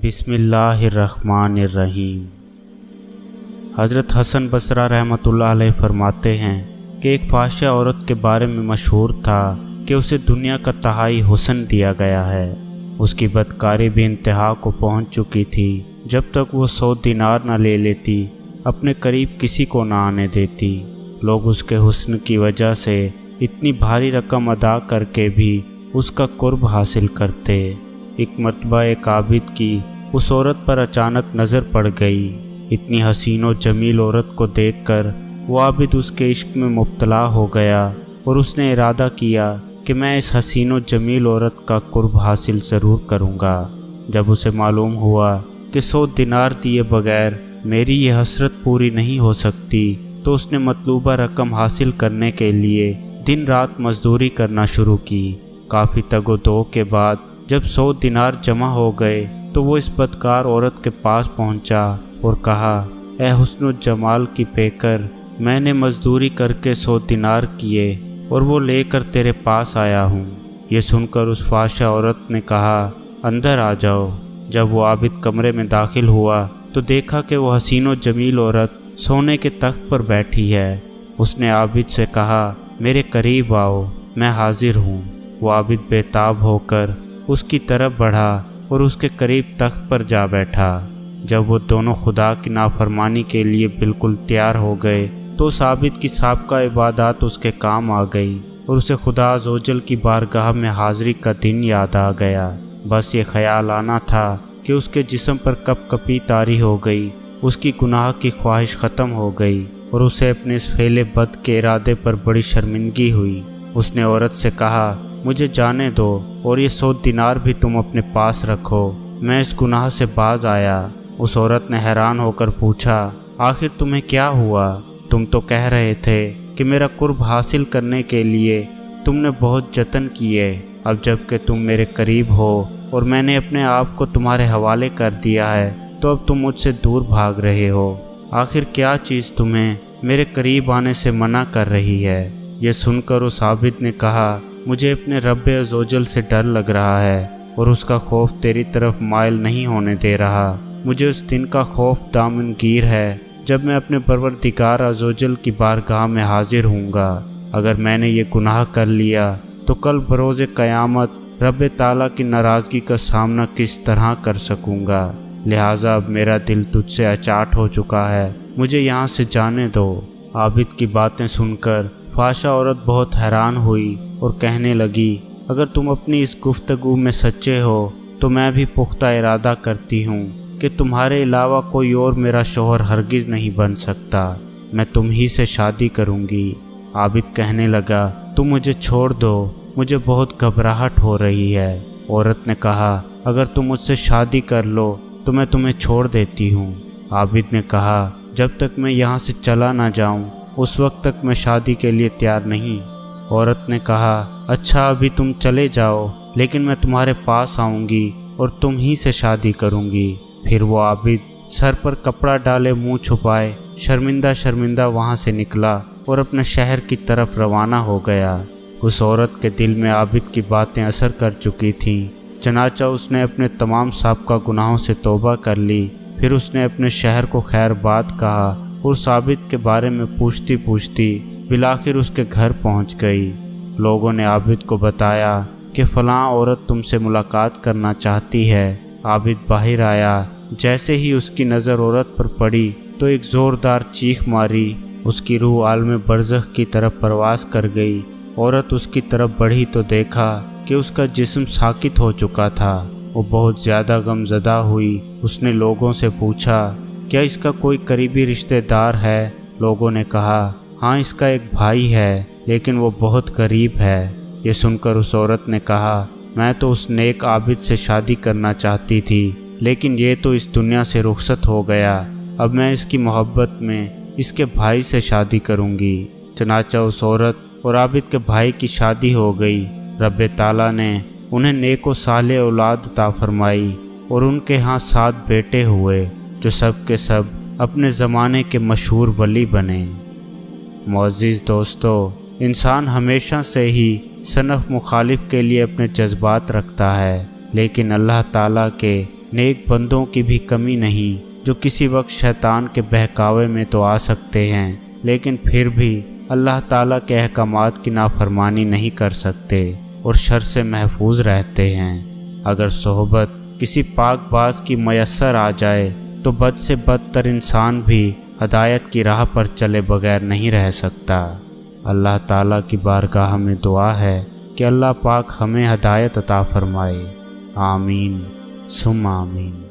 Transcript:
बिस्मिल्लाहिर्रहमानिर्रहीम। हज़रत हसन बसरा रहमतुल्लाह अलैह फरमाते हैं कि एक फाहिशा औरत के बारे में मशहूर था कि उसे दुनिया का तहाई हुस्न दिया गया है। उसकी बदकारी भी इंतहा को पहुंच चुकी थी। जब तक वो 100 दिनार न ले लेती, अपने करीब किसी को न आने देती। लोग उसके हुस्न की वजह से इतनी भारी रकम अदा करके भी उसका कुर्ब हासिल करते। एक मर्तबा एक आबिद की उस औरत पर अचानक नज़र पड़ गई। इतनी हसीन और जमील औरत को देखकर वो आबिद उसके इश्क में मुब्तला हो गया और उसने इरादा किया कि मैं इस हसीन और जमील औरत का कुर्ब हासिल ज़रूर करूँगा। जब उसे मालूम हुआ कि 100 दिनार दिए बगैर मेरी ये हसरत पूरी नहीं हो सकती, तो उसने मतलूबा रकम हासिल करने के लिए दिन रात मजदूरी करना शुरू की। काफ़ी तगो-दो के बाद जब 100 दिनार जमा हो गए तो वो इस बदकार औरत के पास पहुंचा और कहा, ए हुस्न जमाल की पेकर, मैंने मजदूरी करके 100 दिनार किए और वो लेकर तेरे पास आया हूँ। ये सुनकर उस फाहिशा औरत ने कहा, अंदर आ जाओ। जब वो आबिद कमरे में दाखिल हुआ तो देखा कि वो हसीन और जमील औरत सोने के तख्त पर बैठी है। उसने आबिद से कहा, मेरे करीब आओ, मैं हाजिर हूँ। वो आबिद बेताब होकर उसकी तरफ बढ़ा और उसके करीब तख्त पर जा बैठा। जब वो दोनों खुदा की नाफरमानी के लिए बिल्कुल तैयार हो गए तो उस आबिद की साबका इबादत उसके काम आ गई और उसे खुदा अज़्ज़वजल की बारगाह में हाज़िरी का दिन याद आ गया। बस ये ख्याल आना था कि उसके जिस्म पर कपकपी तारी हो गई, उसकी गुनाह की ख्वाहिश ख़त्म हो गई और उसे अपने इस फेले बद के इरादे पर बड़ी शर्मिंदगी हुई। उसने औरत से कहा, मुझे जाने दो और ये 100 दिनार भी तुम अपने पास रखो, मैं इस गुनाह से बाज आया। उस औरत ने हैरान होकर पूछा, आखिर तुम्हें क्या हुआ? तुम तो कह रहे थे कि मेरा कुर्ब हासिल करने के लिए तुमने बहुत जतन किए। अब जबकि तुम मेरे करीब हो और मैंने अपने आप को तुम्हारे हवाले कर दिया है, तो अब तुम मुझसे दूर भाग रहे हो। आखिर क्या चीज़ तुम्हें मेरे करीब आने से मना कर रही है? यह सुनकर उस आबिद ने कहा, मुझे अपने रब्बे अज़्ज़वजल से डर लग रहा है और उसका खौफ तेरी तरफ माइल नहीं होने दे रहा। मुझे उस दिन का खौफ दामनगीर है जब मैं अपने परवरदिगार अज़्ज़वजल की बारगाह में हाजिर हूँगा। अगर मैंने ये गुनाह कर लिया तो कल बरोज़े क़यामत रब्बे ताला की नाराज़गी का सामना किस तरह कर सकूँगा। लिहाजा अब मेरा दिल तुझसे अचाट हो चुका है, मुझे यहाँ से जाने दो। आबिद की बातें सुनकर फाहिशा औरत बहुत हैरान हुई और कहने लगी, अगर तुम अपनी इस गुफ्तगू में सच्चे हो तो मैं भी पुख्ता इरादा करती हूँ कि तुम्हारे अलावा कोई और मेरा शौहर हरगिज़ नहीं बन सकता। मैं तुम ही से शादी करूँगी। आबिद कहने लगा, तुम मुझे छोड़ दो, मुझे बहुत घबराहट हो रही है। औरत ने कहा, अगर तुम मुझसे शादी कर लो तो मैं तुम्हें छोड़ देती हूँ। आबिद ने कहा, जब तक मैं यहाँ से चला ना जाऊँ उस वक्त तक मैं शादी के लिए तैयार नहीं। औरत ने कहा, अच्छा अभी तुम चले जाओ, लेकिन मैं तुम्हारे पास आऊँगी और तुम ही से शादी करूँगी। फिर वो आबिद सर पर कपड़ा डाले मुंह छुपाए शर्मिंदा शर्मिंदा वहाँ से निकला और अपने शहर की तरफ रवाना हो गया। उस औरत के दिल में आबिद की बातें असर कर चुकी थीं, चनाचा उसने अपने तमाम साबका गुनाहों से तौबा कर ली। फिर उसने अपने शहर को खैरबाद कहा और उस आबिद के बारे में पूछती पूछती बिलाखिर उसके घर पहुंच गई। लोगों ने आबिद को बताया कि फ़लाँ औरत तुमसे मुलाकात करना चाहती है। आबिद बाहर आया। जैसे ही उसकी नज़र औरत पर पड़ी तो एक ज़ोरदार चीख मारी। उसकी रूह आलम बरज़ख की तरफ परवास कर गई। औरत उसकी तरफ बढ़ी तो देखा कि उसका जिस्म साकित हो चुका था। वो बहुत ज़्यादा गमज़दा हुई। उसने लोगों से पूछा, क्या इसका कोई करीबी रिश्तेदार है? लोगों ने कहा, हाँ, इसका एक भाई है, लेकिन वो बहुत गरीब है। ये सुनकर उस औरत ने कहा, मैं तो उस नेक आबिद से शादी करना चाहती थी, लेकिन ये तो इस दुनिया से रुखसत हो गया। अब मैं इसकी मोहब्बत में इसके भाई से शादी करूँगी। चनाचा उस औरत और आबिद के भाई की शादी हो गई। रब्बे ताला ने उन्हें नेक व साले औलाद अता फरमाई और उनके यहाँ 7 बेटे हुए जो सब के सब अपने ज़माने के मशहूर वली बने। मोअज़्ज़िज़ दोस्तों, इंसान हमेशा से ही सनफ़ मुखालिफ के लिए अपने जज्बात रखता है, लेकिन अल्लाह ताला के नेक बंदों की भी कमी नहीं जो किसी वक्त शैतान के बहकावे में तो आ सकते हैं लेकिन फिर भी अल्लाह ताला के अहकामात की नाफरमानी नहीं कर सकते और शर से महफूज रहते हैं। अगर सोहबत किसी पाक बाज की मयस्सर आ जाए तो बद से बदतर इंसान भी हदायत की राह पर चले बगैर नहीं रह सकता। अल्लाह ताला की बारगाह में दुआ है कि अल्लाह पाक हमें हदायत अता फरमाए। आमीन सुम आमीन।